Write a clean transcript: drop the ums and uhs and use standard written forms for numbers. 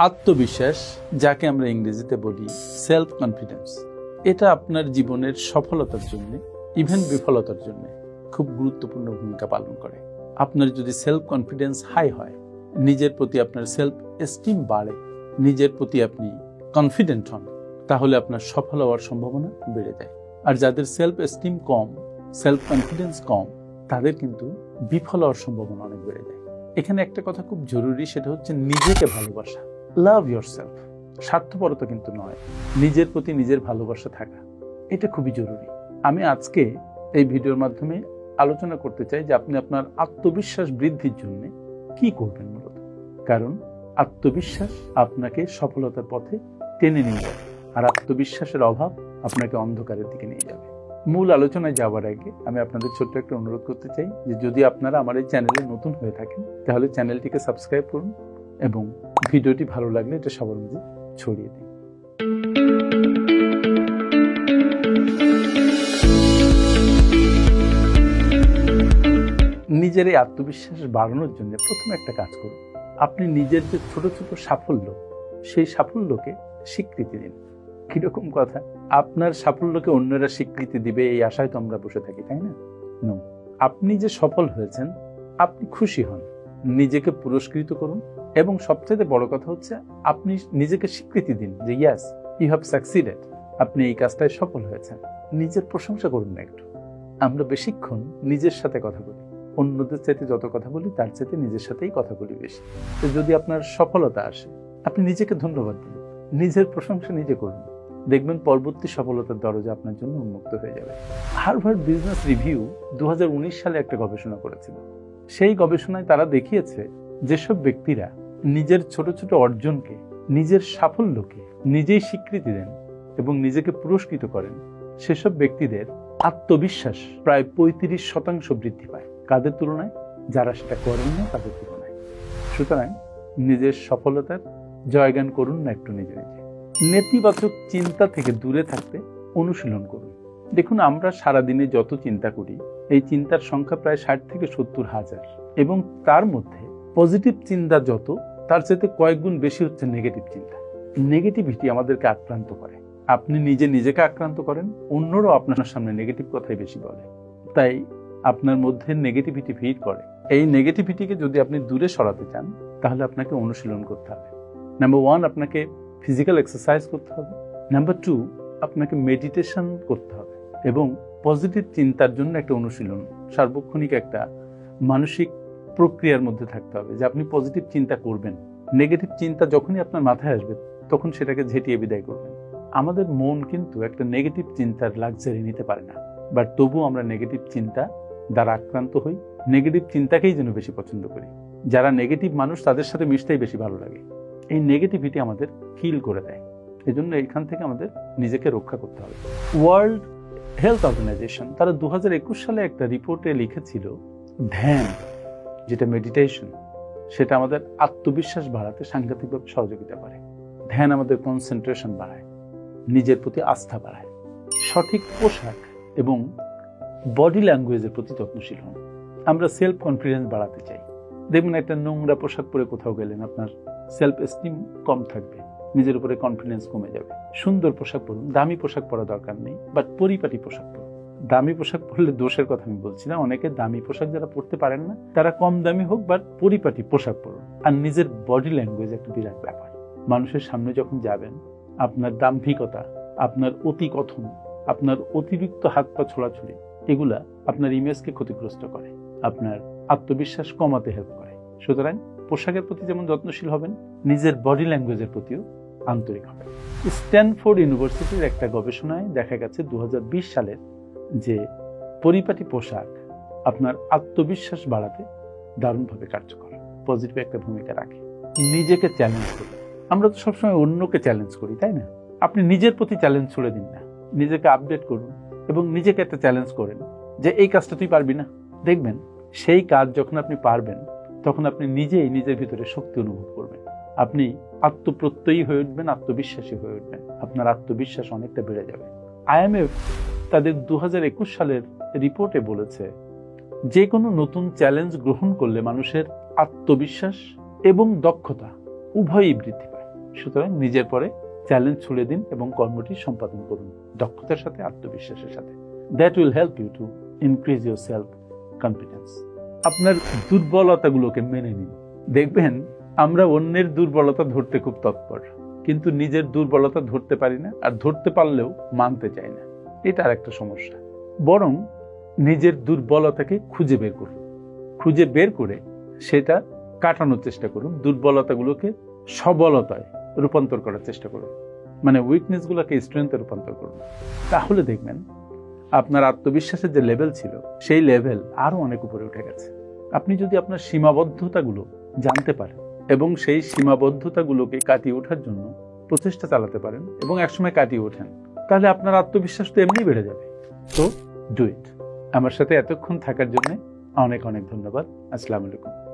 আত্মবিশ্বাস, যাকে আমরা ইংরেজিতে বলি সেলফ কনফিডেন্স, এটা আপনার জীবনের সফলতার জন্য, ইভেন বিফলতার জন্য খুব গুরুত্বপূর্ণ ভূমিকা পালন করে। আপনার যদি সেলফ কনফিডেন্স হাই হয়, নিজের প্রতি আপনার সেলফ এস্টিম বাড়ে, নিজের প্রতি আপনি কনফিডেন্ট হন, তাহলে আপনার সফল হওয়ার সম্ভাবনা বেড়ে যায়। আর যাদের সেলফ এস্টিম কম, সেলফ কনফিডেন্স কম, তাদের কিন্তু বিফল হওয়ার সম্ভাবনা অনেক বেড়ে যায়। এখানে একটা কথা খুব জরুরি, সেটা হচ্ছে নিজেকে ভালোবাসা। লাভ ইয়োরসেলফ। স্বার্থপরতা কিন্তু নয়, নিজের প্রতি নিজের ভালোবাসা থাকা, এটা খুবই জরুরি। আমি আজকে এই ভিডিওর মাধ্যমে আলোচনা করতে চাই যে আপনি আপনার আত্মবিশ্বাস বৃদ্ধির জন্য কি করবেন মূলত। কারণ আত্মবিশ্বাস আপনাকে সফলতার পথে টেনে নিয়ে যাবে, আর আত্মবিশ্বাসের অভাব আপনাকে অন্ধকারের দিকে নিয়ে যাবে। মূল আলোচনায় যাওয়ার আগে আমি আপনাদের ছোট্ট একটা অনুরোধ করতে চাই যে যদি আপনারা আমার এই চ্যানেলে নতুন হয়ে থাকেন, তাহলে চ্যানেলটিকে সাবস্ক্রাইব করুন এবং ভিডিওটি ভালো লাগলে এটা সবার মধ্যে ছড়িয়ে দিন। নিজের এই আত্মবিশ্বাস বাড়ানোর জন্য প্রথমে একটা কাজ করুন। আপনি নিজের যে ছোট ছোট সাফল্য, সেই সাফল্যকে স্বীকৃতি দিন। কিরকম কথা, আপনার সাফল্যকে অন্যরা স্বীকৃতি দিবে এই আশায় তো আমরা বসে থাকি, তাই না? নো, আপনি যে সফল হয়েছেন আপনি খুশি হন, নিজেকে পুরস্কৃত করুন, এবং সবচেয়ে বড় কথা হচ্ছে আপনি নিজেকে স্বীকৃতি দিন যে ইয়াস, ইউ হ্যাভ সাকসিডেড, আপনি এই কাজটায় সফল হয়েছেন। নিজের প্রশংসা করুন না একটু। আমরা বেশিক্ষণ নিজের সাথে কথা বলি, অন্যদের চাইতে যত কথা বলি তার চাইতে নিজের সাথেই কথা বলি বেশি। তো যদি আপনার সফলতা আসে, আপনি নিজেকে ধন্যবাদ দিন, নিজের প্রশংসা নিজে করুন, দেখবেন পরবর্তী সফলতার দরজা আপনার জন্য উন্মুক্ত হয়ে যাবে। হার্ভার্ড বিজনেস রিভিউ 2019 সালে একটা গবেষণা করেছিল। সেই গবেষণায় তারা দেখিয়েছে যেসব ব্যক্তিরা নিজের ছোট ছোট অর্জনকে, নিজের সাফল্যকে নিজেই স্বীকৃতি দেন এবং নিজেকে পুরস্কৃত করেন, সেসব ব্যক্তিদের আত্মবিশ্বাস প্রায় 35% বৃদ্ধি পায়। কাদের তুলনায়? যারা সেটা করেন না তাদের তুলনায়। সুতরাং নিজের সফলতার জয়গান করুন না একটু নিজে নিজে। নেতিবাচক চিন্তা থেকে দূরে থাকতে অনুশীলন করুন। দেখুন, আমরা সারাদিনে যত চিন্তা করি, এই চিন্তার সংখ্যা প্রায় 60 থেকে 70 হাজার, এবং তার মধ্যে পজিটিভ চিন্তা যত, তার চাইতে কয়েক গুণ বেশি হচ্ছে নেগেটিভ চিন্তা। নেগেটিভিটি আমাদেরকে আক্রান্ত করে। আপনি নিজেকে আক্রান্ত করেন, অন্যরাও আপনার সামনে নেগেটিভ কথাই বেশি বলে, তাই আপনার মধ্যে নেগেটিভিটি ভিড় করে। এই নেগেটিভিটিকে যদি আপনি দূরে সরাতে চান, তাহলে আপনাকে অনুশীলন করতে হবে। নাম্বার 1, আপনাকে ফিজিক্যাল এক্সারসাইজ করতে হবে। নাম্বার 2, আপনাকে মেডিটেশন করতে হবে, এবং পজিটিভ চিন্তার জন্য একটা অনুশীলন, সার্বক্ষণিক একটা মানসিক প্রক্রিয়ার মধ্যে থাকতে হবে যে আপনি পজিটিভ চিন্তা করবেন। নেগেটিভ চিন্তা যখনই আপনার মাথায় আসবে, তখন সেটাকে ঝেঁটিয়ে বিদায় করবেন। আমাদের মন কিন্তু একটা নেগেটিভ চিন্তার লাক্সারি নিতে পারে না, বাট তবুও আমরা নেগেটিভ চিন্তা দ্বারা আক্রান্ত হই, নেগেটিভ চিন্তাকেই যেন বেশি পছন্দ করি। যারা নেগেটিভ মানুষ, তাদের সাথে মিশতেই বেশি ভালো লাগে। এই নেগেটিভিটি আমাদের কিল করে দেয়। এজন্য এখান থেকে আমাদের নিজেকে রক্ষা করতে হবে। ওয়ার্ল্ড হেলথ অর্গানাইজেশন তারা 2021 সালে একটা রিপোর্টে লিখেছিল, ধ্যান, যেটা মেডিটেশন, সেটা আমাদের আত্মবিশ্বাস বাড়াতে সাংঘাতিকভাবে সহযোগিতা করে। ধ্যান আমাদের কনসেন্ট্রেশন বাড়ায়, নিজের প্রতি আস্থা বাড়ায়। সঠিক পোশাক এবং বডি ল্যাঙ্গুয়েজের প্রতি যত্নশীল হন। আমরা সেলফ কনফিডেন্স বাড়াতে চাই। দেখুন, একটা নোংরা পোশাক পরে কোথাও গেলেন, আপনার সেলফ এস্টিম কম থাকবে, নিজের উপরে কনফিডেন্স কমে যাবে। সুন্দর পোশাক পরুন, দামি পোশাক পরা দরকার নেই, বাট পরিপাটি পোশাক পরুন। দামি পোশাক পরলে দোষের কথা আমি বলছি না, অনেকে দামি পোশাক যারা পরতে পারেন না, তারা কম দামি হোক, বাট পরিপাটি পোশাক পরুন। আর নিজের বডি ল্যাঙ্গুয়েজ একটা বিরাট ব্যাপার। মানুষের সামনে যখন যাবেন, আপনার দাম্ভিকতা, আপনার অতি কথন, আপনার অতিরিক্ত হাত পা ছোড়াছুড়ি, এগুলা আপনার ইমেজকে ক্ষতিগ্রস্ত করে, আপনার আত্মবিশ্বাস কমাতে হেল্প করে। সুতরাং পোশাকের প্রতি যেমন যত্নশীল হবেন, নিজের বডি ল্যাঙ্গুয়েজের প্রতিও আন্তরিক হবেন। স্ট্যানফোর্ড ইউনিভার্সিটির একটা গবেষণায় দেখা গেছে 2020 সালের যে পরিপাটি পোশাক আপনার আত্মবিশ্বাস বাড়াতে দারুণভাবে কার্যকর, পজিটিভ একটা ভূমিকা রাখে। নিজেকে চ্যালেঞ্জ করুন। আমরা তো সবসময় অন্যকে চ্যালেঞ্জ করি, তাই না? আপনি নিজের প্রতি চ্যালেঞ্জ ছুড়ে দিন না, নিজেকে আপডেট করুন এবং নিজেকে একটা চ্যালেঞ্জ করেন যে এই কাজটা তুই পারবি না। দেখবেন সেই কাজ যখন আপনি পারবেন, তখন আপনি নিজেই নিজের ভিতরে শক্তি অনুভব করবেন। আপনি আত্মপ্রত্যয়ী হয়ে উঠবেন, আত্মবিশ্বাসী হয়ে উঠবেন, আপনার আত্মবিশ্বাস অনেকটা বেড়ে যাবে। IMF তাদের 2021 সালের রিপোর্টে বলেছে, যে কোনো নতুন চ্যালেঞ্জ গ্রহণ করলে মানুষের আত্মবিশ্বাস এবং দক্ষতা উভয়ই বৃদ্ধি পায়। সুতরাং নিজের পরে চ্যালেঞ্জ ছুড়ে দিন এবং কর্মটি সম্পাদন করুন দক্ষতার সাথে, আত্মবিশ্বাসের সাথে। That will help you to increase your self confidence. আপনার দুর্বলতাগুলোকে মেনে নিন। দেখবেন আমরা অন্যের দুর্বলতা ধরতে খুব তৎপর, কিন্তু নিজের দুর্বলতা ধরতে পারি না, আর ধরতে পারলেও মানতে চাই না। এটা আর একটা সমস্যা। বরং নিজের দুর্বলতাকে খুঁজে বের করুন, খুঁজে বের করে সেটা কাটানোর চেষ্টা করুন। দুর্বলতাগুলোকে সবলতায় রূপান্তর করার চেষ্টা করুন, মানে উইকনেসগুলোকে স্ট্রেংথে রূপান্তর করুন। তাহলে দেখবেন আপনার আত্মবিশ্বাসের যে লেভেল ছিল সেই লেভেল আরো অনেক উপরে উঠে গেছে। আপনি যদি আপনার সীমাবদ্ধতাগুলো জানতে পারেন এবং সেই সীমাবদ্ধতাগুলোকে কাটিয়ে ওঠার জন্য প্রচেষ্টা চালাতে পারেন এবং একসময় কাটিয়ে ওঠেন, তাহলে আপনার আত্মবিশ্বাস তো এমনি বেড়ে যাবে। তো ডু ইট। আমার সাথে এতক্ষণ থাকার জন্য অনেক অনেক ধন্যবাদ। আসসালামু আলাইকুম।